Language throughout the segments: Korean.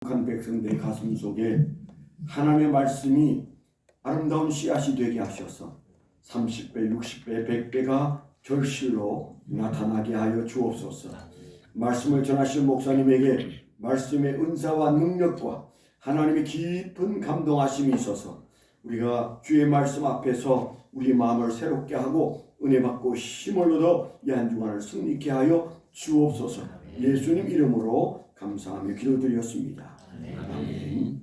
한 백성들의 가슴 속에 하나님의 말씀이 아름다운 씨앗이 되게 하셔서 30배, 60배, 100배가 결실로 나타나게 하여 주옵소서. 말씀을 전하실 목사님에게 말씀의 은사와 능력과 하나님의 깊은 감동하심이 있어서 우리가 주의 말씀 앞에서 우리 마음을 새롭게 하고 은혜 받고 힘을 얻어 이 한 주간을 승리케 하여 주옵소서. 예수님 이름으로 감사하며 기도드렸습니다. 아멘.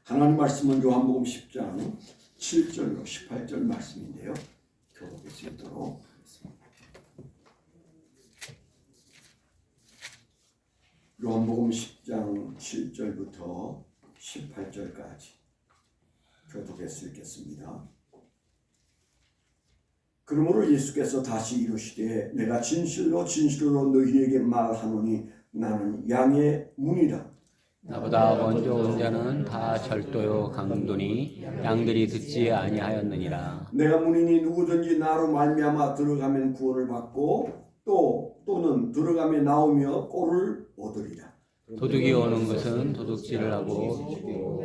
하나님 말씀은 요한복음 10장 7절로 18절 말씀인데요. 교독할 수 있도록 하겠습니다. 요한복음 10장 7절부터 18절까지 교독할 수 있겠습니다. 그러므로 예수께서 다시 이르시되 내가 진실로 진실로 너희에게 말하노니 나는 양의 문이라. 나보다 먼저 온 자는 다 절도요 강도니 양들이 듣지 아니하였느니라. 내가 문이니 누구든지 나로 말미암아 들어가면 구원을 받고 또는 들어가며 나오며 꼴을 얻으리라. 도둑이 오는 것은 도둑질을 하고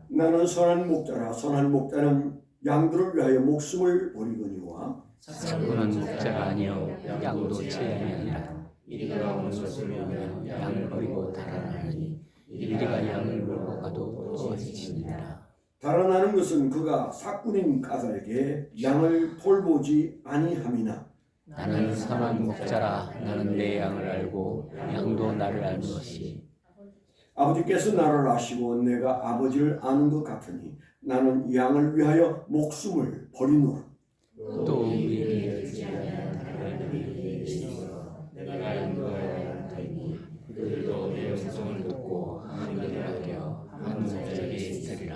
나는 선한 목자라. 선한 목자는 양들을 위하여 목숨을 버리거니와 사고는 목자가 아니요 양도 채양이 아니라 이리가 오는 것을 보면 양을 버리고 달아나니 이리가 양을 몰고 가도 또 해치니라. 달아나는 것은 그가 사꾼인 까닭에 양을 돌보지 아니함이나 나는 선한 목자라. 나는 내 양을 알고 양도 나를 아는 것이 아버지께서 나를 아시고 내가 아버지를 아는 것 같으니 나는 양을 위하여 목숨을 버리노라. 또 우리에게 내가 인도하여 하니 그들도 내 음성을 듣고 하늘을 하여 한 목자에게 있으리라.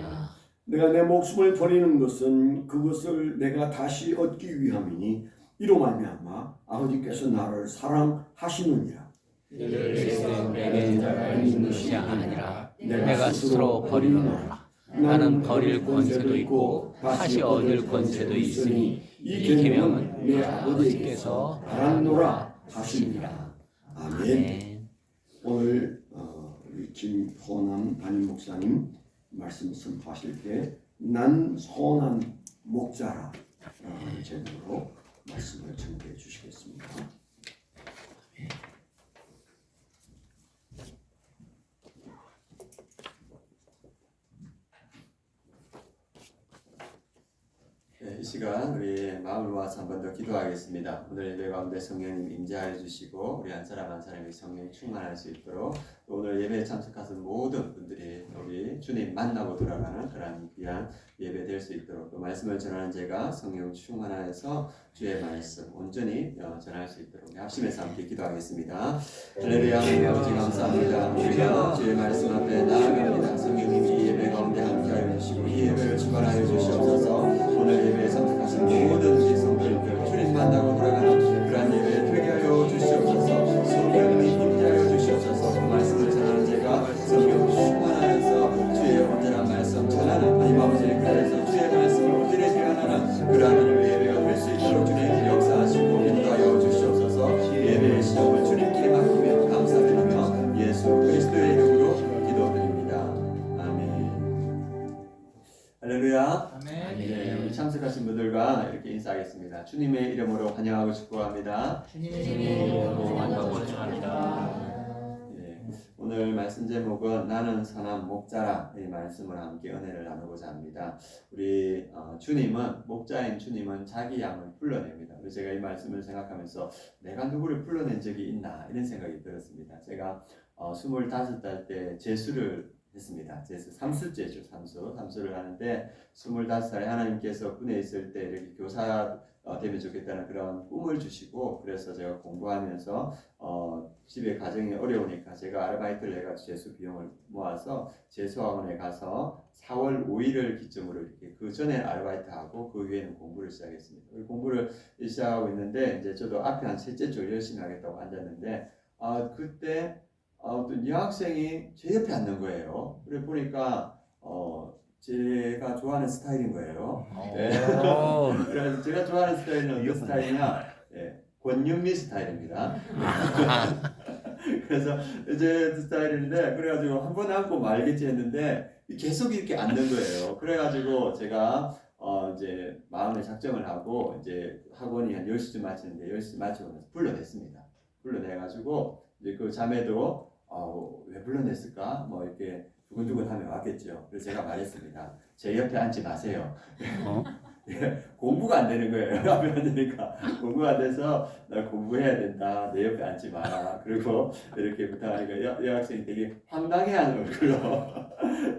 내가 내 목숨을 버리는 것은 그것을 내가 다시 얻기 위함이니 이로 말미암아 아버지께서 나를 사랑하시느니라. 내게 있는 것이 아니라 내가 스스로 버리노라. 나는 버릴 권세도 있고 다시 얻을 권세도 있으니 이 계명은 내 아버지께서 바라노라 하시니라. 아멘. 오늘 우리 김호남 담임 목사님 말씀 선포하실 때 난 선한 목자라 라는 제목으로 말씀을 전해 주시겠습니다. 이 시간 우리 마음을 모아서 한 번 더 기도하겠습니다. 오늘 예배 가운데 성령님 임재하여 주시고 우리 한 사람 한 사람이 성령 충만할 수 있도록 또 오늘 예배에 참석하신 모든 분들이 우리 주님 만나고 돌아가는 그런 귀한 예배 될 수 있도록 또 말씀을 전하는 제가 성령 충만하여서 주의 말씀 온전히 전할 수 있도록 합심해서 함께 기도하겠습니다. 할렐루야. 아버지 감사합니다. 우리가 주의 말씀 앞에 나아갑니다. 성령님이 이 예배 가운데 함께하여 주시고 이 예배를 주관하여 주시옵소서. 오늘 예배에 참석하신 모든 우리 성도님들 주님 만나고 돌아가는 그러한 예배에 되게 하여 주시옵소서. 성령님이 임재하여 주시옵소서. 그 말씀을 전하는 제가 성령 충만하여서 주의 온전한 말씀 전하는 하나님 아버지 그래서 주의 말씀을 온전히 대하는 그러한 예배가 될 수 있도록 주님 역사하시고 인도하여 주시옵소서. 예배의 시험을 주님께 맡기며 감사드리며 예수 그리스도의 이름으로 기도드립니다. 아멘. 할렐루야. 네, 우리 참석하신 분들과 이렇게 인사하겠습니다. 주님의 이름으로 환영하고 축복합니다. 주님의 이름으로 환영하고 축복합니다. 네, 오늘 말씀 제목은 나는 선한 목자라 이 말씀을 함께 은혜를 나누고자 합니다. 우리 주님은 목자인 주님은 자기 양을 불러냅니다. 그래서 제가 이 말씀을 생각하면서 내가 누구를 불러낸 적이 있나 이런 생각이 들었습니다. 제가 25살 때 제수를 했습니다. 제수 삼수제죠. 삼수를 하는데 25살에 하나님께서 군에 있을 때 이렇게 교사 되면 좋겠다는 그런 꿈을 주시고 그래서 제가 공부하면서 집에 가정이 어려우니까 제가 아르바이트를 해가지고 제수 비용을 모아서 제수학원에 가서 4월 5일을 기점으로 이렇게 그 전에 아르바이트하고 그 후에는 공부를 시작했습니다. 공부를 시작하고 있는데 이제 저도 앞에 한 셋째 줄 열심히 하겠다고 앉았는데 그때 어떤 여학생이 제 옆에 앉는 거예요. 그래 보니까 제가 좋아하는 스타일인 거예요. 네. 그래서 제가 좋아하는 스타일은 어떤 스타일이냐? 권윤미 스타일입니다. 그래서 이제 스타일인데 그래가지고 한 번 안고 말겠지 했는데 계속 이렇게 앉는 거예요. 그래가지고 제가 이제 마음의 작정을 하고 이제 학원이 한 10시쯤 마치는데 10시 마치고 나서 불러냈습니다. 불러내가지고 이제 그 자매도 왜 불러냈을까? 뭐 이렇게 두근두근하며 왔겠죠. 그래서 제가 말했습니다. 제 옆에 앉지 마세요. 공부가 안 되는 거예요. 앞에 앉으니까 공부가 안 돼서 나 공부해야 된다. 내 옆에 앉지 마라. 그리고 이렇게 부탁하니까 여학생이 되게 황당해하는 얼굴로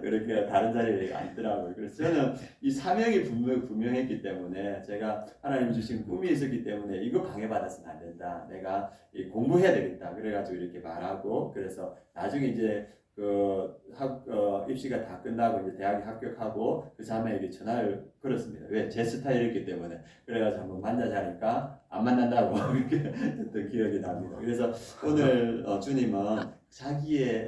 그렇게 다른 자리에 앉더라고요. 그래서 저는 이 사명이 분명했기 때문에 제가 하나님 주신 꿈이 있었기 때문에 이거 방해받아서는 안 된다. 내가 공부해야 되겠다. 그래가지고 이렇게 말하고 그래서 나중에 이제 입시가 다 끝나고 이제 대학에 합격하고 그 자매에게 전화를 걸었습니다. 왜? 제 스타일이기 때문에. 그래가지고 한번 만나자니까 안 만난다고 그렇게 했던 기억이 납니다. 그래서 오늘 주님은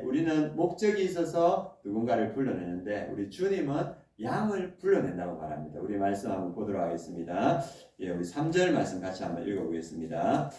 우리는 목적이 있어서 누군가를 불러내는데 우리 주님은 양을 불러낸다고 말합니다. 우리 말씀 한번 보도록 하겠습니다. 우리 3절 말씀 같이 한번 읽어보겠습니다.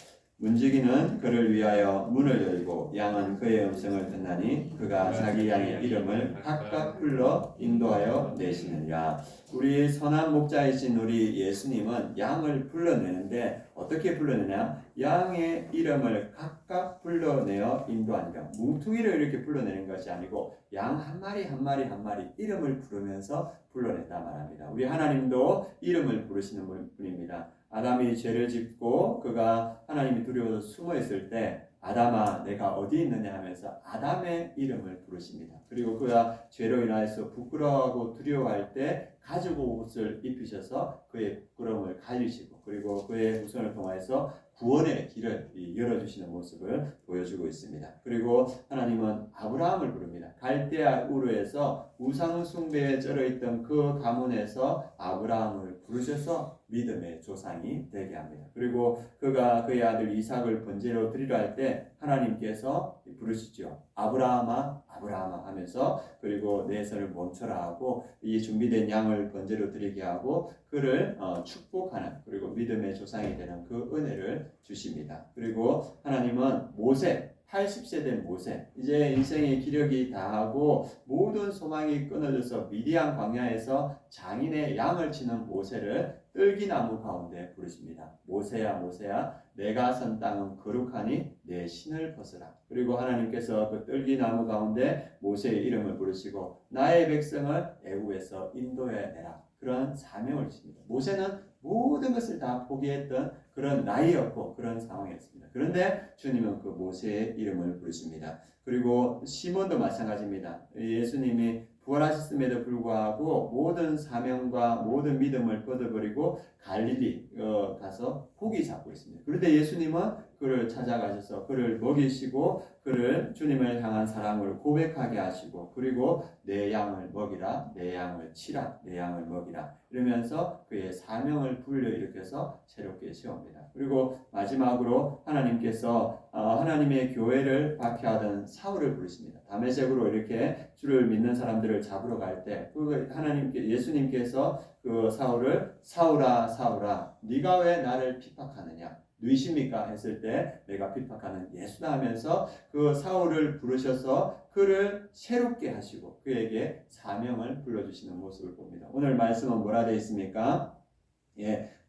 문지기는 그를 위하여 문을 열고 양은 그의 음성을 듣나니 그가 자기 양의 이름을 각각 불러 인도하여 내시느니라. 우리 선한 목자이신 우리 예수님은 양을 불러내는데 어떻게 불러내냐? 양의 이름을 각각 불러내어 인도하니라. 뭉퉁이를 이렇게 불러내는 것이 아니고 양 한 마리 한 마리 한 마리 이름을 부르면서 불러낸다 말합니다. 우리 하나님도 이름을 부르시는 분입니다. 아담이 죄를 짓고 그가 하나님이 두려워서 숨어 있을 때 아담아 내가 어디 있느냐 하면서 아담의 이름을 부르십니다. 그리고 그가 죄로 인하여서 부끄러워하고 두려워할 때 가죽 옷을 입히셔서 그의 부끄러움을 가리시고 그리고 그의 후손을 통하여서 구원의 길을 열어주시는 모습을 보여주고 있습니다. 그리고 하나님은 아브라함을 부릅니다. 갈대아 우르에서 우상 숭배에 쩔어있던 그 가문에서 아브라함을 부르셔서 믿음의 조상이 되게 합니다. 그리고 그가 그의 아들 이삭을 번제로 드리려 할 때 하나님께서 부르시죠. 아브라함아 아브라함아 하면서 그리고 내 손을 멈춰라 하고 이 준비된 양을 번제로 드리게 하고 그를 축복하는 그리고 믿음의 조상이 되는 그 은혜를 주십니다. 그리고 하나님은 모세 80세 된 모세 이제 인생의 기력이 다하고 모든 소망이 끊어져서 미디안 광야에서 장인의 양을 치는 모세를 뜰기나무 가운데 부르십니다. 모세야 모세야 내가 선 땅은 거룩하니 내 신을 벗으라. 그리고 하나님께서 그 뜰기나무 가운데 모세의 이름을 부르시고 나의 백성을 애굽에서 인도해내라. 그런 사명을 주십니다. 모세는 모든 것을 다 포기했던 그런 나이였고 그런 상황이었습니다. 그런데 주님은 그 모세의 이름을 부르십니다. 그리고 시몬도 마찬가지입니다. 예수님이 부활하셨음에도 불구하고 모든 사명과 모든 믿음을 뻗어버리고 갈릴리 가서 고기 잡고 있습니다. 그런데 예수님은 그를 찾아가셔서 그를 먹이시고 그를 주님을 향한 사랑을 고백하게 하시고 그리고 내 양을 먹이라 내 양을 치라 내 양을 먹이라 이러면서 그의 사명을 불러일으켜서 새롭게 세웁니다. 그리고 마지막으로 하나님께서 하나님의 교회를 박해하던 사울을 부르십니다. 다메섹으로 이렇게 주를 믿는 사람들을 잡으러 갈 때 예수님께서 그 사울을 사울아 사울아 네가 왜 나를 핍박하느냐 누이십니까 했을 때 내가 핍박하는 예수다 하면서 그 사울을 부르셔서 그를 새롭게 하시고 그에게 사명을 불러주시는 모습을 봅니다. 오늘 말씀은 뭐라 되어 있습니까?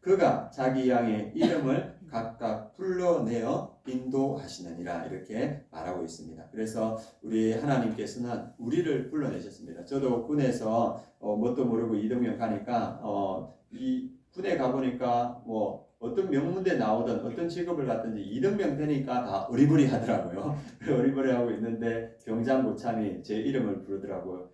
그가 자기 양의 이름을 각각 불러내어 인도하시느니라 이렇게 말하고 있습니다. 그래서 우리 하나님께서는 우리를 불러내셨습니다. 저도 군에서 뭣도 모르고 이동면 가니까 이 군에 가보니까 어떤 명문대 나오든 어떤 직업을 갖든지 이등병 되니까 다 어리버리 하더라고요. 어리버리 하고 있는데 병장 고참이 제 이름을 부르더라고요.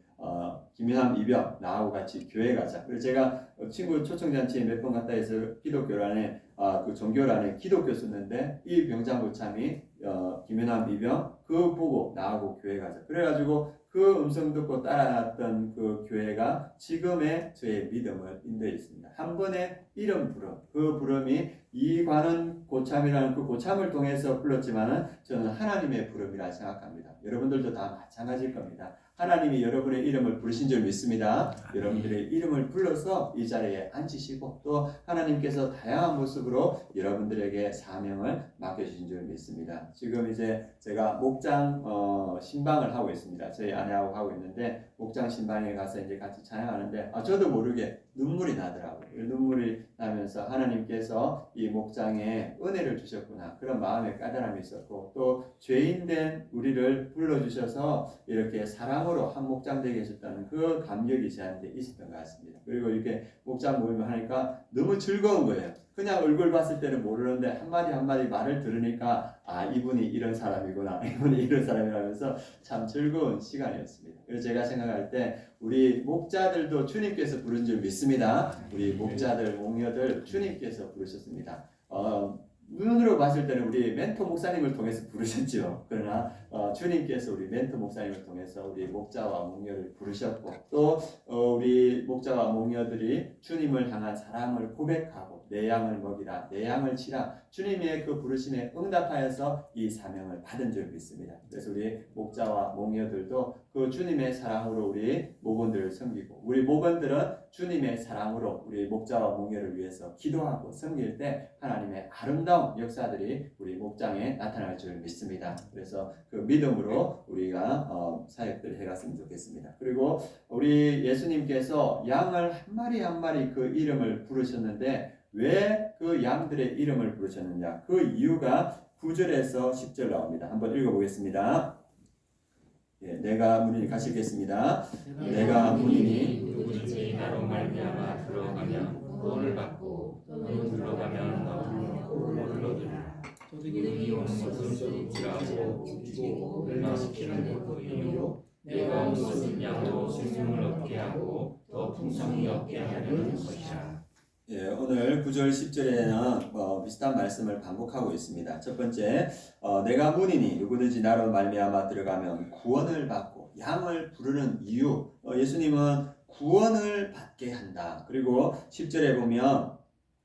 김현함 이병 나하고 같이 교회 가자. 그래서 제가 친구 초청잔치에 몇 번 갔다 해서 기독교란에 그 종교란에 기독교 썼는데 이 병장 고참이 김현함 이병 그거 보고 나하고 교회 가자. 그래가지고 그 음성 듣고 따라갔던 그 교회가 지금의 저의 믿음을 인도해 있습니다. 한 번의 이름 부름, 그 부름이 이관원 고참이라는 그 고참을 통해서 불렀지만은 저는 하나님의 부름이라 생각합니다. 여러분들도 다 마찬가지일 겁니다. 하나님이 여러분의 이름을 부르신 줄 믿습니다. 여러분들의 이름을 불러서 이 자리에 앉히시고 또 하나님께서 다양한 모습으로 여러분들에게 사명을 맡겨주신 줄 믿습니다. 지금 이제 제가 목장 신방을 하고 있습니다. 저희 아내하고 하고 있는데 목장 신방에 가서 이제 같이 찬양하는데 저도 모르게 눈물이 나더라고요. 눈물이 나면서 하나님께서 이 목장에 은혜를 주셨구나 그런 마음의 깨달음이 있었고 또 죄인된 우리를 불러주셔서 이렇게 사랑으로 한 목장 되게 해줬다는 그 감격이 저한테 있었던 것 같습니다. 그리고 이렇게 목장 모임을 하니까 너무 즐거운 거예요. 그냥 얼굴 봤을 때는 모르는데 한마디 한마디 말을 들으니까 이분이 이런 사람이구나 이분이 이런 사람이라면서 참 즐거운 시간이었습니다. 그래서 제가 생각할 때 우리 목자들도 주님께서 부른 줄 믿습니다. 우리 목자들, 목녀들 주님께서 부르셨습니다. 눈으로 봤을 때는 우리 멘토 목사님을 통해서 부르셨죠. 그러나 주님께서 우리 멘토 목사님을 통해서 우리 목자와 목녀를 부르셨고 또 우리 목자와 목녀들이 주님을 향한 사랑을 고백하고 내 양을 먹이라 내 양을 치라 주님의 그 부르심에 응답하여서 이 사명을 받은 줄 믿습니다. 그래서 우리 목자와 목녀들도 그 주님의 사랑으로 우리 목원들을 섬기고 우리 목원들은 주님의 사랑으로 우리 목자와 목녀를 위해서 기도하고 섬길 때 하나님의 아름다운 역사들이 우리 목장에 나타날 줄 믿습니다. 그래서 그 믿음으로 우리가 사역들을 해갔으면 좋겠습니다. 그리고 우리 예수님께서 양을 한 마리 한 마리 그 이름을 부르셨는데 왜 그 양들의 이름을 부르셨느냐 그 이유가 9절에서 10절 나옵니다. 한번 읽어보겠습니다. 내가 문이니 같이 읽겠습니다. 내가 문이니 누구든지 나로 말미암아 들어가면 구원을 받고 너는 들어가면 너를 얻으리라. 도둑이 온 것은 죽이라고 죽이고 멸망시키는 그 이유로 내가 온 것은 양으로 생명을 얻게 하고 더 풍성히 얻게 하려는 것이라. 오늘 9절 10절에는 비슷한 말씀을 반복하고 있습니다. 첫 번째, 내가 문이니 누구든지 나로 말미암아 들어가면 구원을 받고 양을 부르는 이유, 예수님은 구원을 받게 한다. 그리고 10절에 보면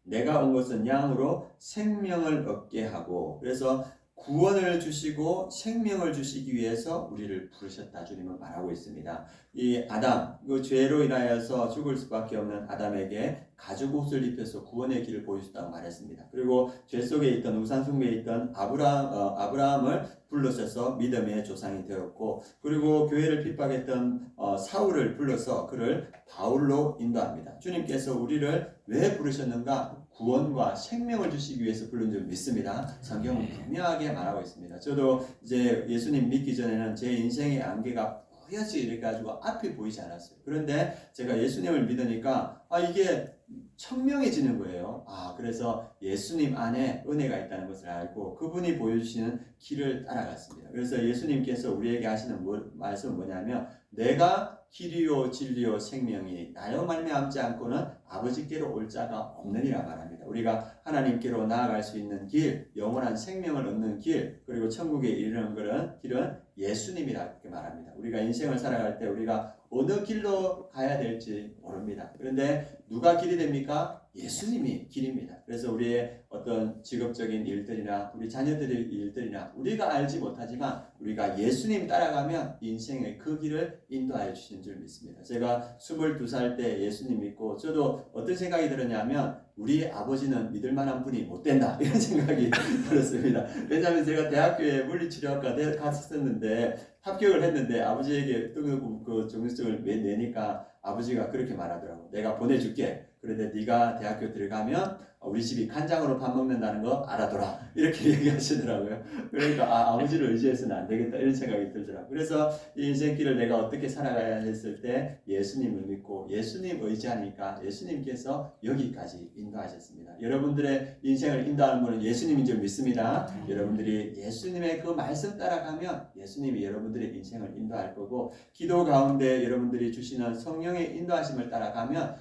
내가 온 것은 양으로 생명을 얻게 하고 그래서 구원을 주시고 생명을 주시기 위해서 우리를 부르셨다 주님은 말하고 있습니다. 이 아담, 그 죄로 인하여서 죽을 수밖에 없는 아담에게 가죽 옷을 입혀서 구원의 길을 보여줬다고 말했습니다. 그리고 죄 속에 있던 우상 숭배에 있던 아브라함을 불러셔서 믿음의 조상이 되었고 그리고 교회를 핍박했던 사울을 불러서 그를 바울로 인도합니다. 주님께서 우리를 왜 부르셨는가? 구원과 생명을 주시기 위해서 부른 줄 믿습니다. 성경은 분명하게 말하고 있습니다. 저도 이제 예수님 믿기 전에는 제 인생의 안개가 뿌옇게 이렇게 가지고 앞이 보이지 않았어요. 그런데 제가 예수님을 믿으니까 이게 청명해지는 거예요. 그래서 예수님 안에 은혜가 있다는 것을 알고 그분이 보여주시는 길을 따라갔습니다. 그래서 예수님께서 우리에게 하시는 말씀은 뭐냐면 내가 길이요 진리요 생명이 나여 말미암지 않고는 아버지께로 올 자가 없느니라 말합니다. 우리가 하나님께로 나아갈 수 있는 길, 영원한 생명을 얻는 길, 그리고 천국에 이르는 길은 예수님이라 그렇게 말합니다. 우리가 인생을 살아갈 때 우리가 어느 길로 가야 될지 모릅니다. 그런데 누가 길이 됩니까? 예수님이 길입니다. 그래서 우리의 어떤 직업적인 일들이나 우리 자녀들의 일들이나 우리가 알지 못하지만 우리가 예수님 따라가면 인생의 그 길을 인도하여 주시는 줄 믿습니다. 제가 22살 때 예수님 믿고 저도 어떤 생각이 들었냐면 우리 아버지는 믿을 만한 분이 못 된다 이런 생각이 들었습니다. 왜냐하면 제가 대학교에 물리치료학과 갔었는데 합격을 했는데 아버지에게 그 정신증을 내니까 아버지가 그렇게 말하더라고. 내가 보내줄게. 그런데 네가 대학교 들어가면 우리 집이 간장으로 밥 먹는다는 거 알아둬라. 이렇게 얘기하시더라고요. 그러니까 아버지를 의지해서는 안 되겠다 이런 생각이 들더라고요. 그래서 이 인생길을 내가 어떻게 살아가야 했을 때 예수님을 믿고 예수님 의지하니까 예수님께서 여기까지 인도하셨습니다. 여러분들의 인생을 인도하는 분은 예수님인 줄 믿습니다. 여러분들이 예수님의 그 말씀 따라가면 예수님이 여러분들의 인생을 인도할 거고 기도 가운데 여러분들이 주시는 성령의 인도하심을 따라가면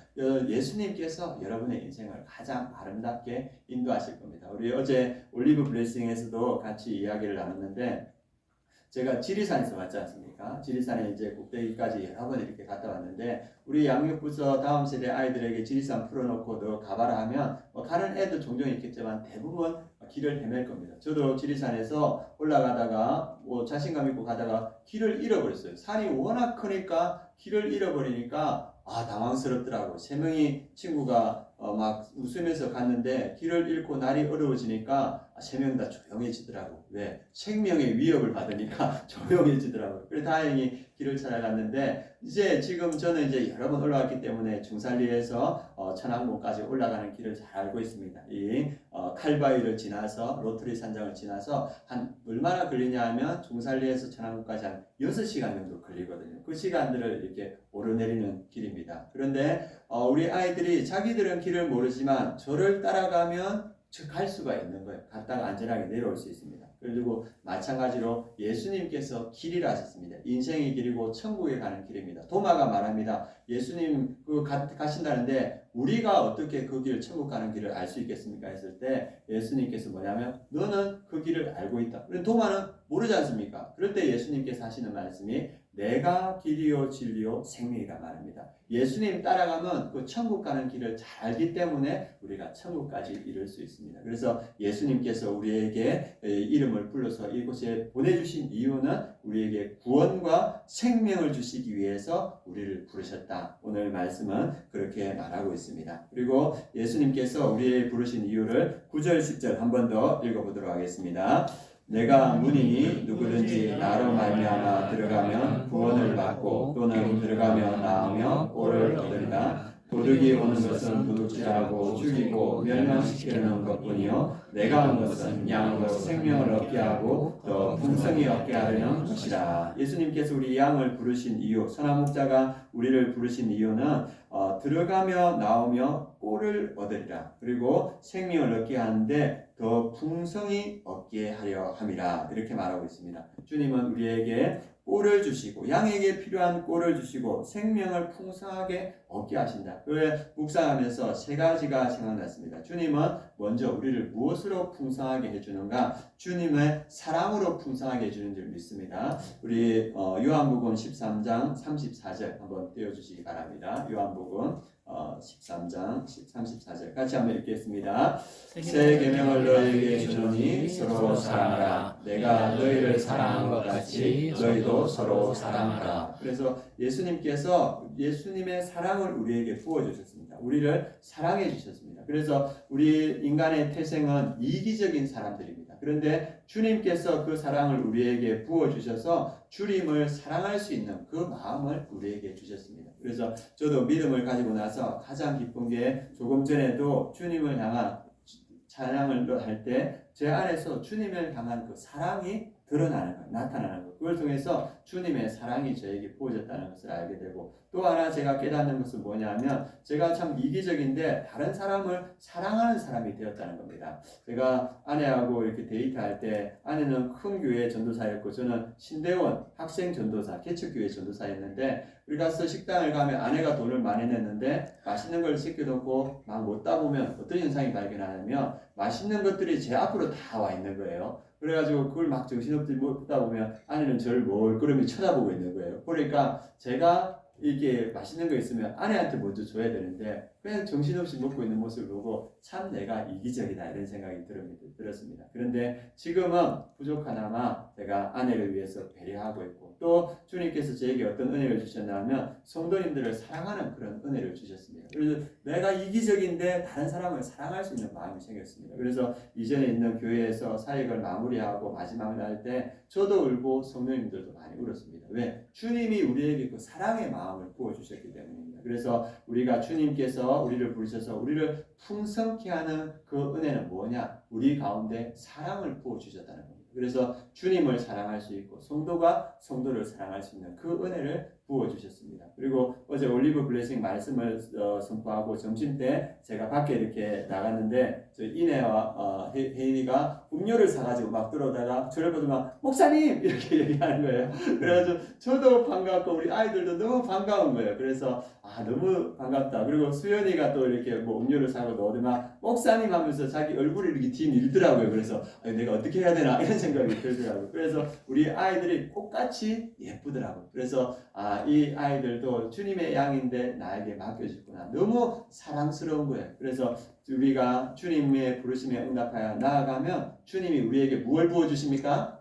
예수님께서 여러분의 인생을 가장 아름답게 인도하실 겁니다. 우리 어제 올리브 블레싱에서도 같이 이야기를 나눴는데 제가 지리산에서 왔지 않습니까? 지리산에 이제 꼭대기까지 여러 번 이렇게 갔다 왔는데 우리 양육부서 다음 세대 아이들에게 지리산 풀어놓고 너 가봐라 하면 가는 애도 종종 있겠지만 대부분 길을 헤맬 겁니다. 저도 지리산에서 올라가다가 뭐 자신감 있고 가다가 길을 잃어버렸어요. 산이 워낙 크니까 길을 잃어버리니까 당황스럽더라고. 세 명이 친구가 막 웃으면서 갔는데 길을 잃고 날이 어려워지니까 세 명 다 조용해지더라고. 왜? 생명의 위협을 받으니까 조용해지더라고. 그래서 다행히 길을 찾아갔는데 이제 지금 저는 이제 여러 번 올라왔기 때문에 중산리에서 천왕봉까지 올라가는 길을 잘 알고 있습니다. 이 칼바위를 지나서 로터리 산장을 지나서 한 얼마나 걸리냐 하면 중산리에서 천왕봉까지 한 6시간 정도 걸리거든요. 그 시간들을 이렇게 오르내리는 길입니다. 그런데 우리 아이들이 자기들은 길을 모르지만 저를 따라가면 갈 수가 있는 거예요. 갔다가 안전하게 내려올 수 있습니다. 그리고 마찬가지로 예수님께서 길이라 하셨습니다. 인생의 길이고 천국에 가는 길입니다. 도마가 말합니다. 예수님 가신다는데 우리가 어떻게 그 길, 천국 가는 길을 알 수 있겠습니까? 했을 때 예수님께서 뭐냐면 너는 그 길을 알고 있다. 그런데 도마는 모르지 않습니까? 그럴 때 예수님께서 하시는 말씀이 내가 길이요 진리요 생명이라 말합니다. 예수님 따라가면 그 천국 가는 길을 잘 알기 때문에 우리가 천국까지 이룰 수 있습니다. 그래서 예수님께서 우리에게 이름을 불러서 이곳에 보내주신 이유는 우리에게 구원과 생명을 주시기 위해서 우리를 부르셨다. 오늘 말씀은 그렇게 말하고 있습니다. 그리고 예수님께서 우리의 부르신 이유를 9절 10절 한 번 더 읽어보도록 하겠습니다. 내가 문이니 누구든지 나로 말미암아 들어가면 구원을 받고 또는 들어가며 나오며 꼴을 얻으리라. 도둑이 오는 것은 도둑질하고 죽이고 멸망시키려는 것뿐이요 내가 온 것은 양으로 생명을 얻게 하고 더 풍성히 얻게 하려는 것이라. 예수님께서 우리 양을 부르신 이유, 선한 목자가 우리를 부르신 이유는 들어가며 나오며 꼴을 얻으리라. 그리고 생명을 얻게 하는데 더 풍성히 얻게 하려 함이라. 이렇게 말하고 있습니다. 주님은 우리에게 꼴을 주시고 양에게 필요한 꼴을 주시고 생명을 풍성하게 얻게 하신다. 그래 묵상하면서 세 가지가 생각났습니다. 주님은 먼저 우리를 무엇으로 풍성하게 해주는가? 주님의 사랑으로 풍성하게 해주는 줄 믿습니다. 우리 요한복음 13장 34절 한번 띄워주시기 바랍니다. 요한복음 13장 34절 같이 한번 읽겠습니다. 새 계명을 너희에게 주노니 서로 사랑하라. 내가 너희를 사랑한 것 같이 너희도 서로 사랑하라. 그래서 예수님께서 예수님의 사랑을 우리에게 부어주셨습니다. 우리를 사랑해 주셨습니다. 그래서 우리 인간의 태생은 이기적인 사람들입니다. 그런데 주님께서 그 사랑을 우리에게 부어주셔서 주님을 사랑할 수 있는 그 마음을 우리에게 주셨습니다. 그래서 저도 믿음을 가지고 나서 가장 기쁜 게 조금 전에도 주님을 향한 찬양을 할 때 제 안에서 주님을 향한 그 사랑이 드러나는 것, 나타나는 것. 그걸 통해서 주님의 사랑이 저에게 부어졌다는 것을 알게 되고 또 하나 제가 깨닫는 것은 뭐냐면 제가 참 이기적인데 다른 사람을 사랑하는 사람이 되었다는 겁니다. 제가 아내하고 이렇게 데이트할 때 아내는 큰 교회 전도사였고 저는 신대원 학생 전도사, 개척교회 전도사였는데 우리 가서 식당을 가면 아내가 돈을 많이 냈는데 맛있는 걸 시켜놓고 막 먹다 보면 어떤 현상이 발견하냐면 맛있는 것들이 제 앞으로 다 와 있는 거예요. 그래가지고 그걸 막 정신없이 먹다 보면 아내는 저를 멀끄러미 쳐다보고 있는 거예요. 그러니까 제가 이게 맛있는 거 있으면 아내한테 먼저 줘야 되는데 그냥 정신없이 먹고 있는 모습을 보고 참 내가 이기적이다 이런 생각이 들었습니다. 그런데 지금은 부족하나마 제가 아내를 위해서 배려하고 있고 또 주님께서 저에게 어떤 은혜를 주셨나 하면 성도님들을 사랑하는 그런 은혜를 주셨습니다. 그래서 내가 이기적인데 다른 사람을 사랑할 수 있는 마음이 생겼습니다. 그래서 이전에 있는 교회에서 사역을 마무리하고 마지막을 할 때 저도 울고 성도님들도 많이 울었습니다. 왜? 주님이 우리에게 그 사랑의 마음을 부어주셨기 때문입니다. 그래서 우리가 주님께서 우리를 부르셔서 우리를 풍성케 하는 그 은혜는 뭐냐? 우리 가운데 사랑을 부어주셨다는 겁니다. 그래서 주님을 사랑할 수 있고 성도가 성도를 사랑할 수 있는 그 은혜를 부어주셨습니다. 그리고 어제 올리브 블레싱 말씀을 선포하고 점심때 제가 밖에 이렇게 나갔는데 저 이내와 혜인이가 음료를 사가지고 막 들어오다가 저를 보더니 막 목사님! 이렇게 얘기하는 거예요. 그래가지고 저도 반갑고 우리 아이들도 너무 반가운 거예요. 그래서 너무 반갑다. 그리고 수연이가 또 이렇게 뭐 음료를 사고 넣으더만 목사님 하면서 자기 얼굴이 이렇게 뒤밀더라고요. 그래서 내가 어떻게 해야 되나 이런 생각이 들더라고요. 그래서 우리 아이들이 똑같이 예쁘더라고요. 그래서 이 아이들도 주님의 양인데 나에게 맡겨졌구나. 너무 사랑스러운 거예요. 그래서 우리가 주님의 부르심에 응답하여 나아가면 주님이 우리에게 무엇을 부어주십니까?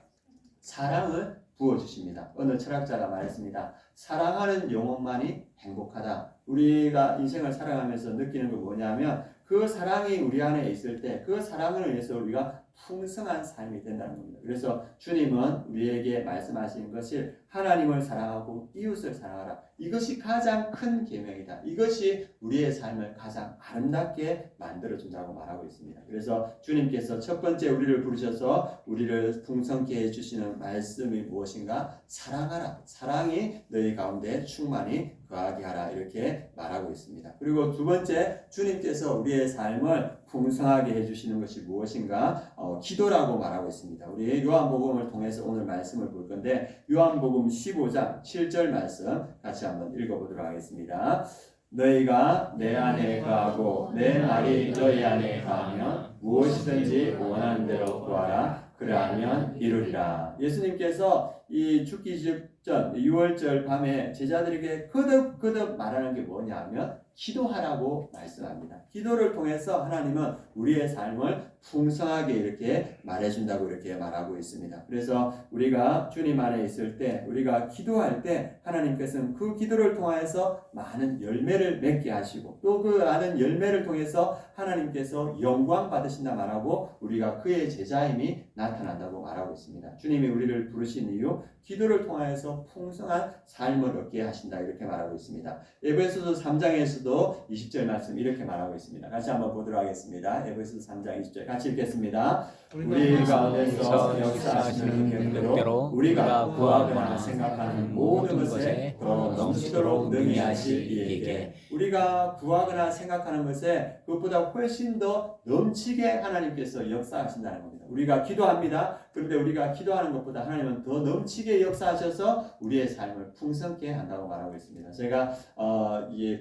사랑을 부어주십니다. 어느 철학자가 말했습니다. 사랑하는 영혼만이 행복하다. 우리가 인생을 살아가면서 느끼는 건 뭐냐면 그 사랑이 우리 안에 있을 때 그 사랑을 위해서 우리가 풍성한 삶이 된다는 겁니다. 그래서 주님은 우리에게 말씀하시는 것이 하나님을 사랑하고 이웃을 사랑하라. 이것이 가장 큰 계명이다. 이것이 우리의 삶을 가장 아름답게 만들어준다고 말하고 있습니다. 그래서 주님께서 첫 번째 우리를 부르셔서 우리를 풍성케 해주시는 말씀이 무엇인가? 사랑하라. 사랑이 너희 가운데 충만히 거하게 하라. 이렇게 말하고 있습니다. 그리고 두 번째, 주님께서 우리의 삶을 풍성하게 해주시는 것이 무엇인가? 기도라고 말하고 있습니다. 우리 요한복음을 통해서 오늘 말씀을 볼 건데 요한복음 15장 7절 말씀 같이 한번 읽어보도록 하겠습니다. 너희가 내 안에 거하고 내 말이 너희 안에 거하면 무엇이든지 원하는 대로 구하라. 그러하면 이루리라. 예수님께서 이 죽기 직전 6월절 밤에 제자들에게 거듭 말하는 게 뭐냐면 기도하라고 말씀합니다. 기도를 통해서 하나님은 우리의 삶을 풍성하게 이렇게 말해준다고 이렇게 말하고 있습니다. 그래서 우리가 주님 안에 있을 때 우리가 기도할 때 하나님께서는 그 기도를 통해서 많은 열매를 맺게 하시고 또 그 많은 열매를 통해서 하나님께서 영광 받으신다 말하고 우리가 그의 제자임이 나타난다고 말하고 있습니다. 주님이 우리를 부르신 이유 기도를 통해서 풍성한 삶을 얻게 하신다 이렇게 말하고 있습니다. 에베소서 3장에서도 20절 말씀 이렇게 말하고 있습니다. 같이 한번 보도록 하겠습니다. 에베소서 3장 20절 같이 읽겠습니다. 우리 가운데서 역사하시는 계획대로 우리가 구하거나 생각하는 모든 것에 더 넘치도록 능히 하실 이에게 우리가 구하거나 생각하는 것에 그것보다 훨씬 더 넘치게 하나님께서 역사하신다는 겁니다. 우리가 기도합니다. 그런데 우리가 기도하는 것보다 하나님은 더 넘치게 역사하셔서 우리의 삶을 풍성케 한다고 말하고 있습니다. 제가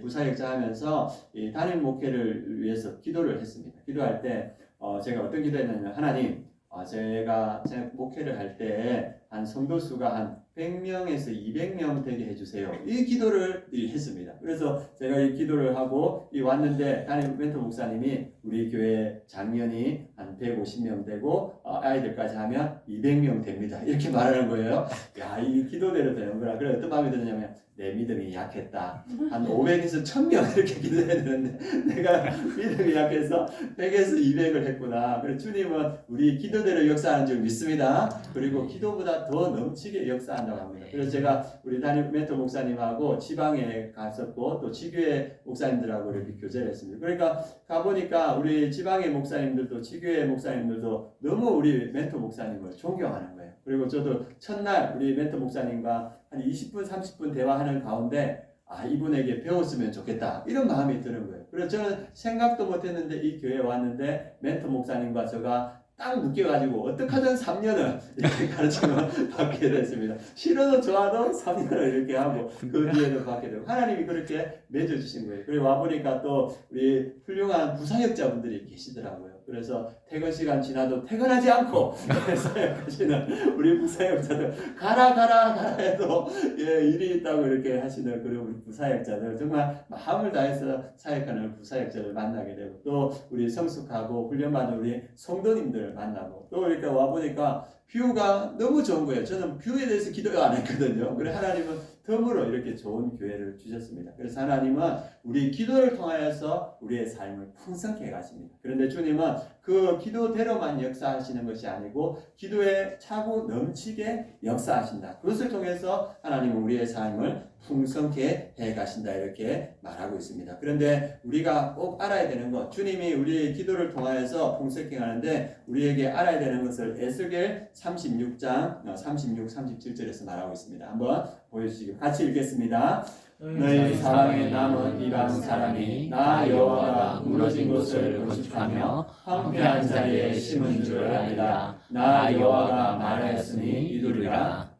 부사역자 하면서 이 단임 목회를 위해서 기도를 했습니다. 기도할 때 제가 어떤 기도했냐면 하나님 제가 목회를 할 때 한 성도 수가 한 100명에서 200명 되게 해주세요. 이 기도를 했습니다. 그래서 제가 이 기도를 하고 왔는데 담임 멘토 목사님이 우리 교회 작년이 한 150명 되고 아이들까지 하면 200명 됩니다. 이렇게 말하는 거예요. 야, 이 기도대로 되는구나. 그래 어떤 마음이 드냐면 내 믿음이 약했다. 한 500에서 1000명 이렇게 기도해야 되는데 내가 믿음이 약해서 100에서 200을 했구나. 그래서 주님은 우리 기도대로 역사하는 줄 믿습니다. 그리고 기도보다 더 넘치게 역사한다고 합니다. 그래서 제가 우리 담임 멘토 목사님하고 지방에 갔었고 또 지교회 목사님들하고 이렇게 교제를 했습니다. 그러니까 가보니까 우리 지방의 목사님들도 지교회 목사님들도 너무 우리 멘토 목사님을 존경하는 거예요. 그리고 저도 첫날 우리 멘토 목사님과 한 20분 30분 대화하는 가운데 이분에게 배웠으면 좋겠다 이런 마음이 드는 거예요. 그래서 저는 생각도 못했는데 이 교회에 왔는데 멘토 목사님과 제가 딱 묶여가지고 어떻게 하든 3년을 이렇게 가르침을 받게 됐습니다. 싫어도 좋아도 3년을 이렇게 하고 그 뒤에도 받게 되고 하나님이 그렇게 맺어주신 거예요. 그리고 와보니까 또 우리 훌륭한 부사역자분들이 계시더라고요. 그래서 퇴근 시간 지나도 퇴근하지 않고 사역하시는 우리 부사역자들 가라 해도 일이 있다고 이렇게 하시는 그런 우리 부사역자들 정말 마음을 다해서 사역하는 부사역자를 만나게 되고 또 우리 성숙하고 훈련받은 우리 성도님들 만나고 또 이렇게 와보니까 뷰가 너무 좋은 거예요. 저는 뷰에 대해서 기도 안 했거든요. 그래 하나님은 덤으로 이렇게 좋은 교회를 주셨습니다. 그래서 하나님은 우리 기도를 통하여서 우리의 삶을 풍성케 해가십니다. 그런데 주님은 그 기도대로만 역사하시는 것이 아니고 기도에 차고 넘치게 역사하신다. 그것을 통해서 하나님은 우리의 삶을 풍성케 해가신다 이렇게 말하고 있습니다. 그런데 우리가 꼭 알아야 되는 것, 주님이 우리의 기도를 통하여서 풍성케 하는데 우리에게 알아야 되는 것을 에스겔 36장 36, 37절에서 말하고 있습니다. 한번 보여주시기 같이 읽겠습니다. 너희 사방에 남은 이방 사람이 나 여호와가 무너진 곳을 건축하며 황폐한 자리에 심은 줄 압니다. 나 여호와가 말하였으니 이루리라.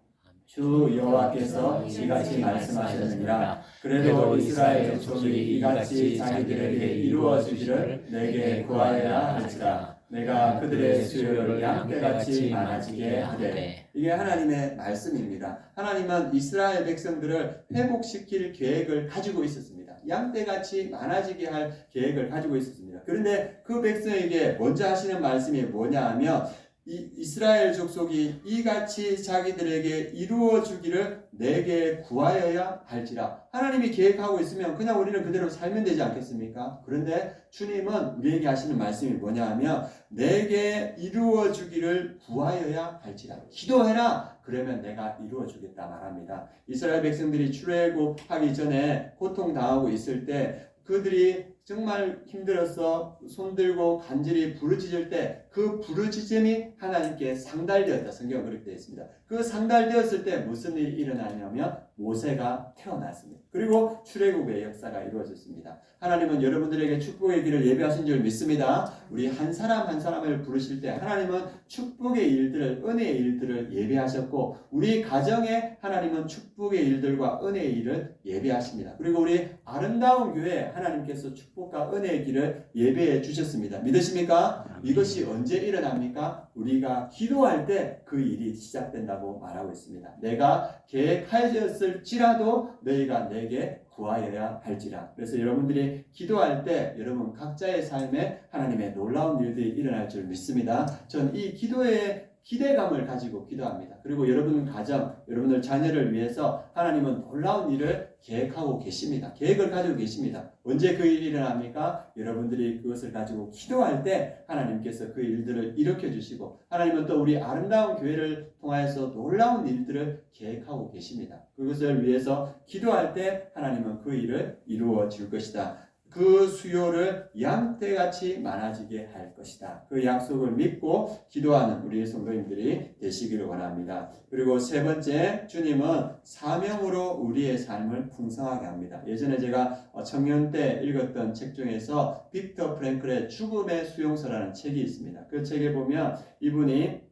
주 여호와께서 이같이 말씀하셨느니라. 그래도 이스라엘 족속이 이같이 자기들에게 이루어 주기를 내게 구하여야 할지라. 내가 그들의 수요를 양떼같이 많아지게 하되. 이게 하나님의 말씀입니다. 하나님은 이스라엘 백성들을 회복시킬 계획을 가지고 있었습니다. 양떼같이 많아지게 할 계획을 가지고 있었습니다. 그런데 그 백성에게 먼저 하시는 말씀이 뭐냐 하면 이스라엘 족속이 이같이 자기들에게 이루어 주기를 내게 구하여야 할지라. 하나님이 계획하고 있으면 그냥 우리는 그대로 살면 되지 않겠습니까? 그런데 주님은 우리에게 하시는 말씀이 뭐냐 하면 내게 이루어 주기를 구하여야 할지라. 기도해라. 그러면 내가 이루어 주겠다 말합니다. 이스라엘 백성들이 출애굽하기 전에 고통당하고 있을 때 그들이 정말 힘들어서 손들고 간절히 부르짖을 때 그 부르짖음이 하나님께 상달되었다. 성경은 그렇게 되어 있습니다. 그 상달되었을 때 무슨 일이 일어나냐면 모세가 태어났습니다. 그리고 출애굽의 역사가 이루어졌습니다. 하나님은 여러분들에게 축복의 길을 예비하신 줄 믿습니다. 우리 한 사람 한 사람을 부르실 때 하나님은 축복의 일들을, 은혜의 일들을 예비하셨고 우리 가정에 하나님은 축복의 일들과 은혜의 일을 예비하십니다. 그리고 우리 아름다운 교회에 하나님께서 축복과 은혜의 길을 예비해 주셨습니다. 믿으십니까? 이것이 언제 일어납니까? 우리가 기도할 때 그 일이 시작된다고 말하고 있습니다. 내가 계획하였을지라도 너희가 내게 구하여야 할지라. 그래서 여러분들이 기도할 때 여러분 각자의 삶에 하나님의 놀라운 일들이 일어날 줄 믿습니다. 전 이 기도의 기대감을 가지고 기도합니다. 그리고 여러분 가정, 여러분들 자녀를 위해서 하나님은 놀라운 일을 계획하고 계십니다. 계획을 가지고 계십니다. 언제 그 일이 일어납니까? 여러분들이 그것을 가지고 기도할 때 하나님께서 그 일들을 일으켜 주시고 하나님은 또 우리 아름다운 교회를 통하여서 놀라운 일들을 계획하고 계십니다. 그것을 위해서 기도할 때 하나님은 그 일을 이루어 줄 것이다. 그 수요를 양떼같이 많아지게 할 것이다. 그 약속을 믿고 기도하는 우리 성도님들이 되시기를 원합니다. 그리고 세 번째, 주님은 사명으로 우리의 삶을 풍성하게 합니다. 예전에 제가 청년 때 읽었던 책 중에서 빅터 프랭클의 죽음의 수용소라는 책이 있습니다. 그 책에 보면 이분이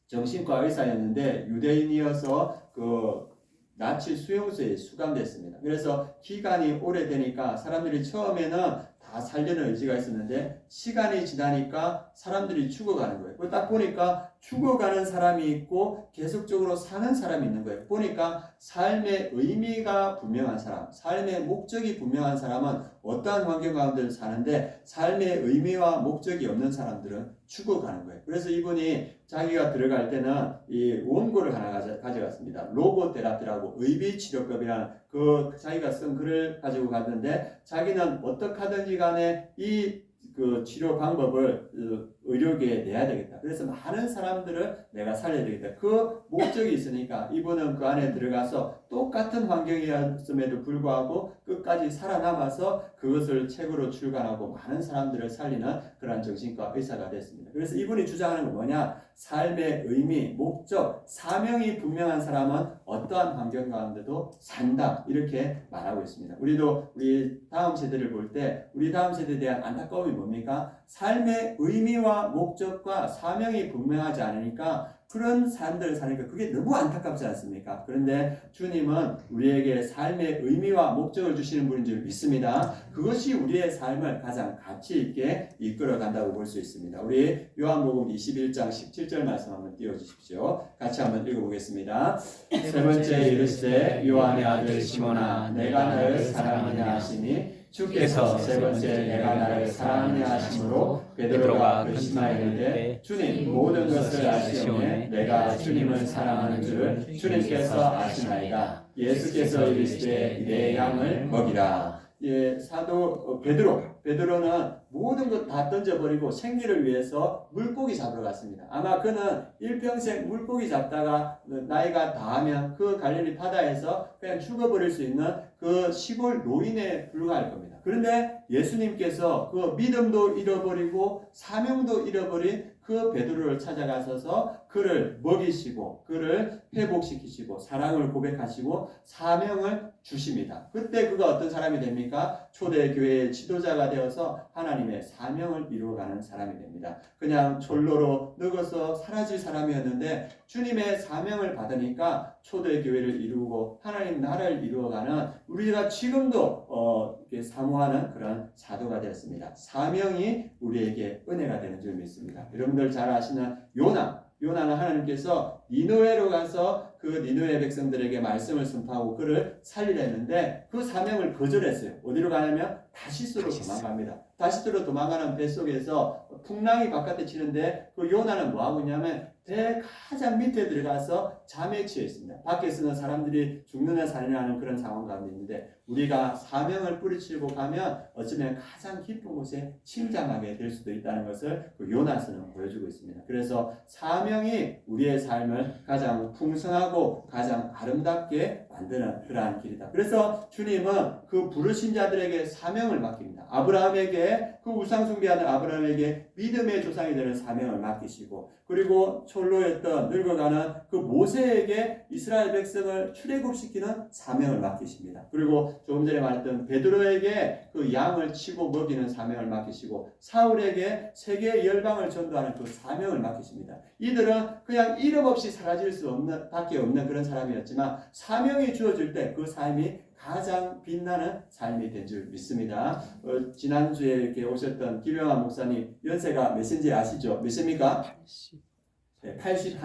정신과 의사였는데 유대인이어서 나치 수용소에 수감됐습니다. 그래서 기간이 오래되니까 사람들이 처음에는 다 살려는 의지가 있었는데 시간이 지나니까 사람들이 죽어가는 거예요. 딱 보니까 죽어가는 사람이 있고 계속적으로 사는 사람이 있는 거예요. 보니까 삶의 의미가 분명한 사람, 삶의 목적이 분명한 사람은 어떠한 환경 가운데 사는데 삶의 의미와 목적이 없는 사람들은 죽어가는 거예요. 그래서 이분이 자기가 들어갈 때는 이 원고를 하나 가져갔습니다. 로고테라피라고 의비치료법이라는 자기가 쓴 글을 가지고 갔는데 자기는 어떻게 하든지 간에 그 치료 방법을 의료계에 내야 되겠다. 그래서 많은 사람들을 내가 살려야 되겠다. 그 목적이 있으니까 이분은 그 안에 들어가서 똑같은 환경이었음에도 불구하고 끝까지 살아남아서 그것을 책으로 출간하고 많은 사람들을 살리는 그런 정신과 의사가 됐습니다. 그래서 이분이 주장하는 건 뭐냐? 삶의 의미, 목적, 사명이 분명한 사람은 어떠한 환경 가운데도 산다. 이렇게 말하고 있습니다. 우리도 우리 다음 세대를 볼 때 우리 다음 세대에 대한 안타까움이 뭡니까? 삶의 의미와 목적과 사명이 분명하지 않으니까 그런 사람들을 사니까 그게 너무 안타깝지 않습니까? 그런데 주님은 우리에게 삶의 의미와 목적을 주시는 분인 줄 믿습니다. 그것이 우리의 삶을 가장 가치 있게 이끌어 간다고 볼 수 있습니다. 우리 요한복음 21장 17절 말씀 한번 띄워주십시오. 같이 한번 읽어보겠습니다. 세 번째 이르시되 요한의 아들 시몬아 내가 너를 사랑하냐 하시니 주께서 세 번째 내가 나를 사랑하냐 하심으로 베드로가 근심하여 이르되 주님 모든 것을 아시오매 내가 주님을 사랑하는 줄을 주님께서 아시나이다. 예수께서 이르시되 내 양을 먹이라. 사도 베드로는 모든 것 다 던져버리고 생기를 위해서 물고기 잡으러 갔습니다. 아마 그는 일평생 물고기 잡다가 나이가 다하면 그 갈릴리 바다에서 그냥 죽어버릴 수 있는 그 시골 노인에 불과할 겁니다. 그런데 예수님께서 그 믿음도 잃어버리고 사명도 잃어버린 그 베드로를 찾아가셔서 그를 먹이시고 그를 회복시키시고 사랑을 고백하시고 사명을 주십니다. 그때 그가 어떤 사람이 됩니까? 초대교회의 지도자가 되어서 하나님의 사명을 이루어가는 사람이 됩니다. 그냥 촐로로 늙어서 사라질 사람이었는데 주님의 사명을 받으니까 초대교회를 이루고 하나님 나라를 이루어가는 우리가 지금도 이렇게 사모하는 그런 사도가 되었습니다. 사명이 우리에게 은혜가 되는 줄 믿습니다. 여러분들 잘 아시는 요나는 하나님께서 니느웨로 가서 그 니느웨 백성들에게 말씀을 선포하고 그를 살리려 했는데 그 사명을 거절했어요. 어디로 가냐면 다시스로 도망갑니다. 다시스로 도망가는 뱃속에서 풍랑이 바깥에 치는데 그 요나는 뭐하고 있냐면 배 가장 밑에 들어가서 잠에 취해 있습니다. 밖에서는 사람들이 죽느냐 살느냐는 그런 상황 가운데 있는데 우리가 사명을 뿌리치고 가면 어쩌면 가장 깊은 곳에 침잠하게 될 수도 있다는 것을 그 요나서는 보여주고 있습니다. 그래서 사명이 우리의 삶을 가장 풍성하고 가장 아름답게 만드는 그러한 길이다. 그래서 주님은 그 부르신 자들에게 사명을 맡깁니다. 아브라함에게 그 우상숭배하는 아브라함에게 믿음의 조상이 되는 사명을 맡기시고 그리고 촐로였던 늙어가는 그 모세에게 이스라엘 백성을 출애굽시키는 사명을 맡기십니다. 그리고 조금 전에 말했던 베드로에게 그 양을 치고 먹이는 사명을 맡기시고 사울에게 세계 열방을 전도하는 그 사명을 맡기십니다. 이들은 그냥 이름 없이 사라질 수 없는 밖에 없는 그런 사람이었지만 사명이 주어질 때 그 삶이 가장 빛나는 삶이 된 줄 믿습니다. 지난주에 이렇게 오셨던 김영환 목사님 연세가 몇인지 아시죠? 몇입니까? 81.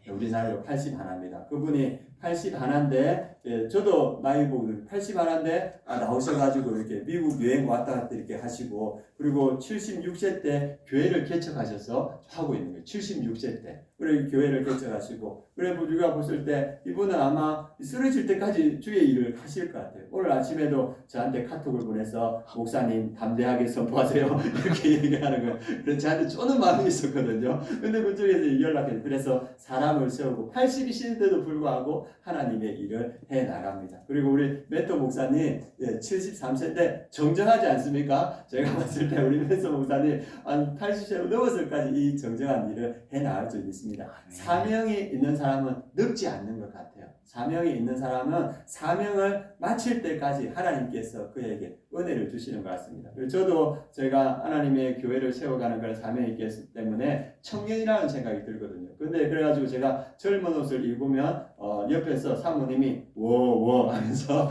우리나라로 81입니다. 그분이 81인데 저도 나이 보고 81인데 나오셔가지고 이렇게 미국 여행 왔다 갔다 이렇게 하시고 그리고 76세 때 교회를 개척하셔서 하고 있는 거예요. 76세 때 그래 교회를 개척하시고 그래 우리가 봤을 때 이분은 아마 쓰러질 때까지 주의 일을 하실 것 같아요. 오늘 아침에도 저한테 카톡을 보내서 목사님 담대하게 선포하세요 이렇게 얘기하는 거예요. 그래서 저한테 쪼는 마음이 있었거든요. 근데 그쪽에서 연락해서 그래서 사람을 세우고 80이신데도 불구하고 하나님의 일을 해 나갑니다. 그리고 우리 멘토 목사님 73세인데 정정하지 않습니까? 제가 봤을 때 우리 멘토 목사님 한 80세 넘어서까지 이 정정한 일을 해 나갈 줄 믿습니다. 사명이 있는 사람은 늙지 않는 것 같아요. 사명이 있는 사람은 사명을 마칠 때까지 하나님께서 그에게 은혜를 주시는 것 같습니다. 그리고 저도 제가 하나님의 교회를 세워가는 그런 사명이 있기 때문에 청년이라는 생각이 들거든요. 근데 그래가지고 제가 젊은 옷을 입으면 옆에서 사모님이 워워 하면서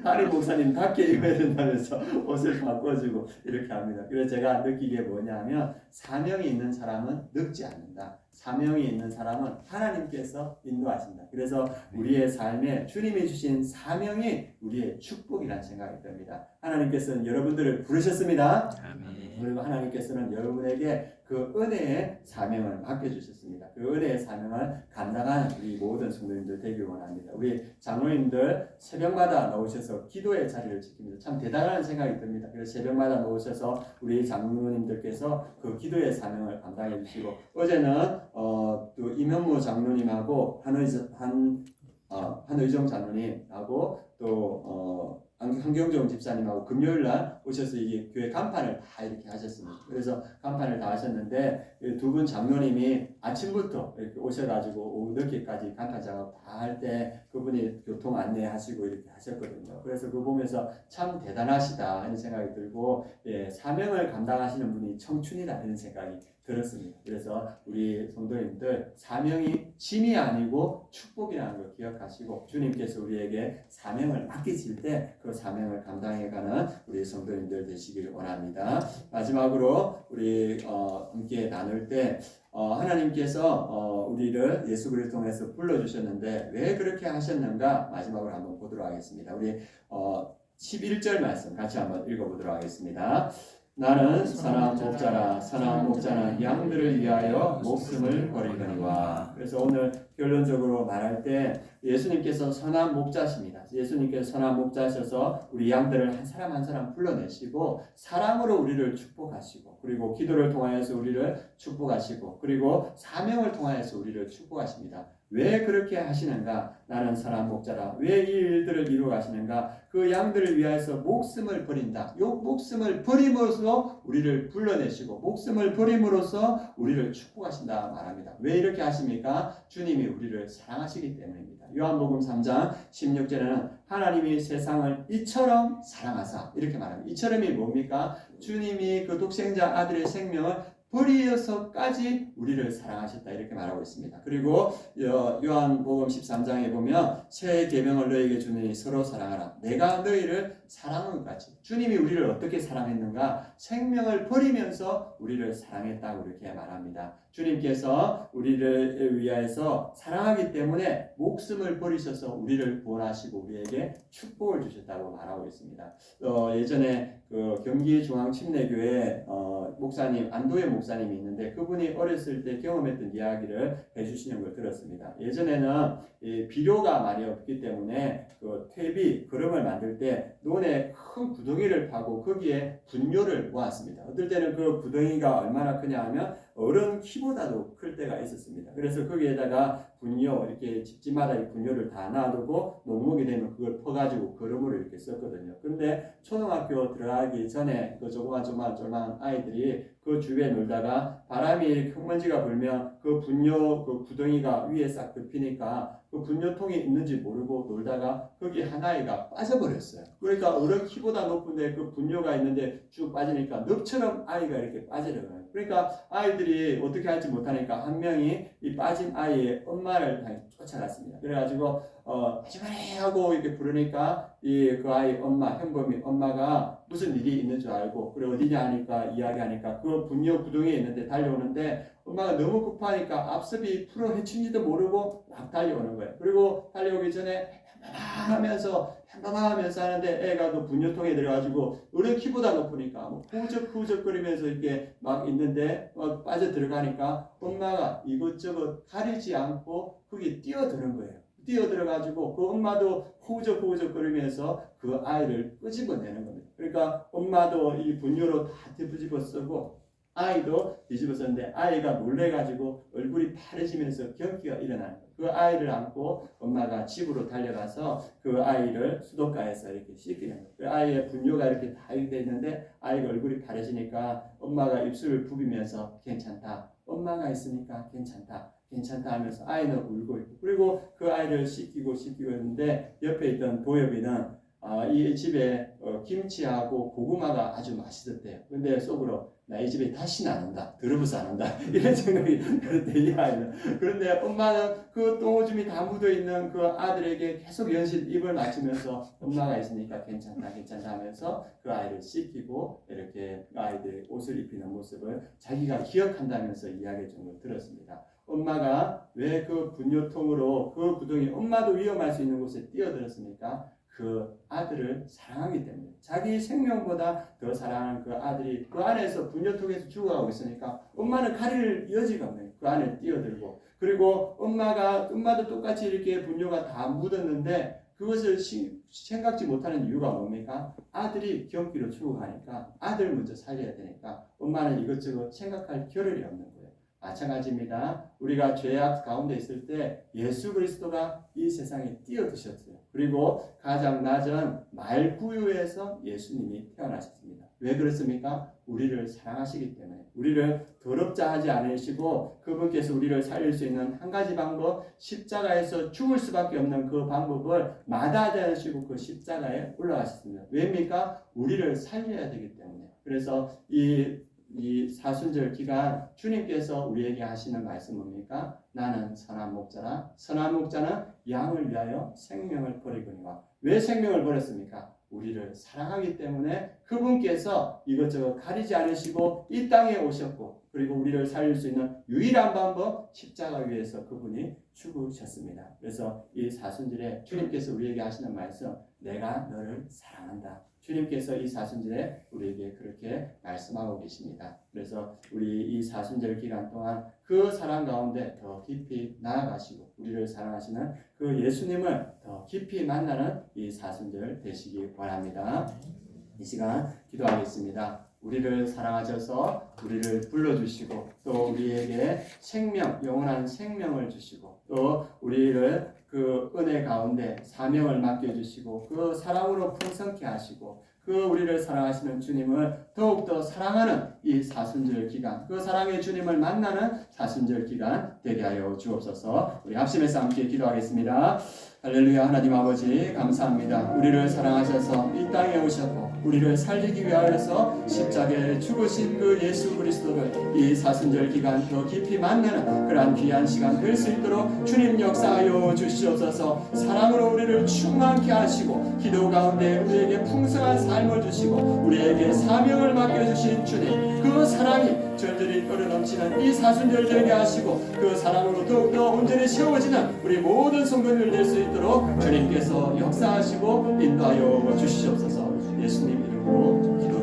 하리 목사님답게 입어야 된다면서 옷을 바꿔주고 이렇게 합니다. 그래서 제가 느끼기에 뭐냐면 사명이 있는 사람은 늙지 않는다. 사명이 있는 사람은 하나님께서 인도하신다. 그래서 우리의 삶에 주님이 주신 사명이 우리의 축복이라는 생각이 듭니다. 하나님께서는 여러분들을 부르셨습니다. 그리고 하나님께서는 여러분에게 그 은혜의 사명을 맡겨주셨습니다. 그 은혜의 사명을 감당하는 우리 모든 성도님들 되길 원합니다. 우리 장로님들 새벽마다 나오셔서 기도의 자리를 지킵니다. 참 대단한 생각이 듭니다. 그래서 새벽마다 나오셔서 우리 장로님들께서 그 기도의 사명을 감당해 주시고 어제는 또 이명무 장로님하고 한의정 장로님하고 또 한경종 집사님하고 금요일날 오셔서 이게 교회 간판을 다 이렇게 하셨습니다. 그래서 간판을 다 하셨는데 두 분 장로님이 아침부터 이렇게 오셔가지고 오후 늦게까지 간판 작업 다 할 때 그분이 교통 안내하시고 이렇게 하셨거든요. 그래서 그거 보면서 참 대단하시다 하는 생각이 들고 사명을 감당하시는 분이 청춘이다 하는 생각이 들었습니다. 그래서 우리 성도님들 사명이 짐이 아니고 축복이라는 걸 기억하시고 주님께서 우리에게 사명을 맡기실 때 그 사명을 감당해가는 우리 성도님들 되시길 원합니다. 마지막으로 우리 함께 나눌 때 하나님께서 우리를 예수 그리스도를 통해서 불러주셨는데 왜 그렇게 하셨는가 마지막으로 한번 보도록 하겠습니다. 우리 11절 말씀 같이 한번 읽어보도록 하겠습니다. 나는 선한 목자라 선한 목자는 양들을 위하여 목숨을 버리거니와. 그래서 오늘 결론적으로 말할 때 예수님께서 선한 목자십니다. 예수님께서 선한 목자셔서 우리 양들을 한 사람 한 사람 불러내시고 사랑으로 우리를 축복하시고 그리고 기도를 통하여서 우리를 축복하시고 그리고 사명을 통하여서 우리를 축복하십니다. 왜 그렇게 하시는가? 나는 선한 목자라. 왜 이 일들을 이루어 가시는가? 그 양들을 위하여서 목숨을 버린다. 요 목숨을 버림으로써 우리를 불러내시고 목숨을 버림으로써 우리를 축복하신다 말합니다. 왜 이렇게 하십니까? 주님이 우리를 사랑하시기 때문입니다. 요한복음 3장 16절에는 하나님이 세상을 이처럼 사랑하사 이렇게 말합니다. 이처럼이 뭡니까? 주님이 그 독생자 아들의 생명을 버리어서까지 우리를 사랑하셨다 이렇게 말하고 있습니다. 그리고 요한복음 13장에 보면 새 계명을 너희에게 주니 서로 사랑하라. 내가 너희를 사랑한 것 같이. 주님이 우리를 어떻게 사랑했는가? 생명을 버리면서 우리를 사랑했다고 이렇게 말합니다. 주님께서 우리를 위하여서 사랑하기 때문에 목숨을 버리셔서 우리를 구원하시고 우리에게 축복을 주셨다고 말하고 있습니다. 예전에 그 경기중앙침례교회 목사님 안도현 목사님이 있는데 그분이 어렸을 때 경험했던 이야기를 해주시는 걸 들었습니다. 예전에는 비료가 많이 없기 때문에 그 퇴비 거름을 만들 때 논에 큰 구덩이를 파고 거기에 분뇨를 모았습니다. 어떨 때는 그 구덩이가 얼마나 크냐 하면 어른 키보다도 클 때가 있었습니다. 그래서 거기에다가 분뇨 이렇게 집집마다 이 분뇨를 다 놔두고 농목이 되면 그걸 퍼가지고 거름으로 이렇게 썼거든요. 근데 초등학교 들어가기 전에 그 조그만 아이들이 그 주위에 놀다가 바람이 흙먼지가 불면 그 분뇨 그 구덩이가 위에 싹 덮이니까 그 분뇨통이 있는지 모르고 놀다가 거기 한 아이가 빠져버렸어요. 그러니까 어른 키보다 높은데 그 분뇨가 있는데 쭉 빠지니까 늪처럼 아이가 이렇게 빠지더라고요. 그러니까 아이들이 어떻게 할지 못하니까 한 명이 이 빠진 아이의 엄마를 쫓아갔습니다. 그래가지고 하지마리 하고 이렇게 부르니까 그 아이 엄마 현범이 엄마가 무슨 일이 있는 줄 알고 그래 어디냐 하니까 이야기하니까 그 분뇨 구덩이에 있는데 달려오는데 엄마가 너무 급하니까 앞섭이 풀어 헤친지도 모르고 막 달려오는 거예요. 그리고 달려오기 전에 하면서 하는데 애가 그 분뇨통에 들어가지고 어른 키보다 높으니까 뭐 후적거리면서 이렇게 막 있는데 빠져 들어가니까 엄마가 이것저것 가리지 않고 거기 뛰어드는 거예요. 뛰어들어가지고 그 엄마도 후적거리면서 그 아이를 끄집어내는 겁니다. 그러니까 엄마도 이 분뇨로 다 뒤집어 쓰고 아이도 뒤집어 썼는데 아이가 놀래가지고 얼굴이 파래지면서 경기가 일어나는 거예요. 그 아이를 안고 엄마가 집으로 달려가서 그 아이를 수도가에서 이렇게 씻기는 거예요. 그 아이의 분뇨가 이렇게 다 돼 있는데 아이가 얼굴이 파래지니까 엄마가 입술을 부비면서 괜찮다. 엄마가 있으니까 괜찮다 하면서 아이는 울고 있고 그리고 그 아이를 씻기고 있는데 옆에 있던 도엽이는 이 집에 김치하고 고구마가 아주 맛있었대요. 근데 속으로 나 이 집에 다시는 안 온다. 더러워서 안 온다. 이런 생각이 들었대 이 아이는. 그런데 엄마는 그 똥오줌이 다 묻어있는 그 아들에게 계속 연신 입을 맞추면서 엄마가 있으니까 괜찮다 하면서 그 아이를 씻기고 이렇게 아이들 옷을 입히는 모습을 자기가 기억한다면서 이야기해 준 걸 들었습니다. 엄마가 왜 그 분뇨통으로 그 구덩이 엄마도 위험할 수 있는 곳에 뛰어들었습니까? 그 아들을 사랑하기 때문에 자기 생명보다 더 사랑하는 그 아들이 그 안에서 분뇨통에서 죽어가고 있으니까 엄마는 가릴 여지가 없네요. 그 안에 뛰어들고 그리고 엄마도 똑같이 이렇게 분뇨가 다 묻었는데 그것을 생각지 못하는 이유가 뭡니까? 아들이 경기로 죽어가니까 아들 먼저 살려야 되니까 엄마는 이것저것 생각할 겨를이 없는 거예요. 마찬가지입니다. 우리가 죄악 가운데 있을 때 예수 그리스도가 이 세상에 뛰어드셨어요. 그리고 가장 낮은 말구유에서 예수님이 태어나셨습니다. 왜 그렇습니까? 우리를 사랑하시기 때문에 우리를 더럽자 하지 않으시고 그분께서 우리를 살릴 수 있는 한 가지 방법 십자가에서 죽을 수밖에 없는 그 방법을 마다하지 않으시고 그 십자가에 올라가셨습니다. 왜입니까? 우리를 살려야 되기 때문에. 그래서 이 사순절 기간 주님께서 우리에게 하시는 말씀 뭡니까? 나는 선한 목자라. 선한 목자는 양을 위하여 생명을 버리거니와. 왜 생명을 버렸습니까? 우리를 사랑하기 때문에 그분께서 이것저것 가리지 않으시고 이 땅에 오셨고 그리고 우리를 살릴 수 있는 유일한 방법 십자가 위에서 그분이 죽으셨습니다. 그래서 이 사순절에 주님께서 우리에게 하시는 말씀 내가 너를 사랑한다. 주님께서 이 사순절에 우리에게 그렇게 말씀하고 계십니다. 그래서 우리 이 사순절 기간 동안 그 사랑 가운데 더 깊이 나아가시고 우리를 사랑하시는 그 예수님을 더 깊이 만나는 이 사순절 되시기 바랍니다. 이 시간 기도하겠습니다. 우리를 사랑하셔서 우리를 불러주시고 또 우리에게 생명, 영원한 생명을 주시고 또 우리를 그 은혜 가운데 사명을 맡겨주시고 그 사랑으로 풍성케 하시고 그 우리를 사랑하시는 주님을 더욱더 사랑하는 이 사순절 기간, 그 사랑의 주님을 만나는 사순절 기간 되게 하여 주옵소서. 우리 합심해서 함께 기도하겠습니다. 할렐루야. 하나님 아버지 감사합니다. 우리를 사랑하셔서 이 땅에 오셨고 우리를 살리기 위하여서 십자가에 죽으신 그 예수 그리스도를 이 사순절 기간 더 깊이 만나는 그러한 귀한 시간 될 수 있도록 주님 역사하여 주시옵소서. 사랑으로 우리를 충만케 하시고 기도 가운데 우리에게 풍성한 삶을 주시고 우리에게 사명을 맡겨주신 주님, 그 사랑이 절절히 흘러넘치는 이 사순절 되게 하시고 그 사랑으로 더욱더 온전히 세워지는 우리 모든 성도들 될 수 있도록 주님께서 역사하시고 인도하여 주시옵소서. 예수님 이름으로 기도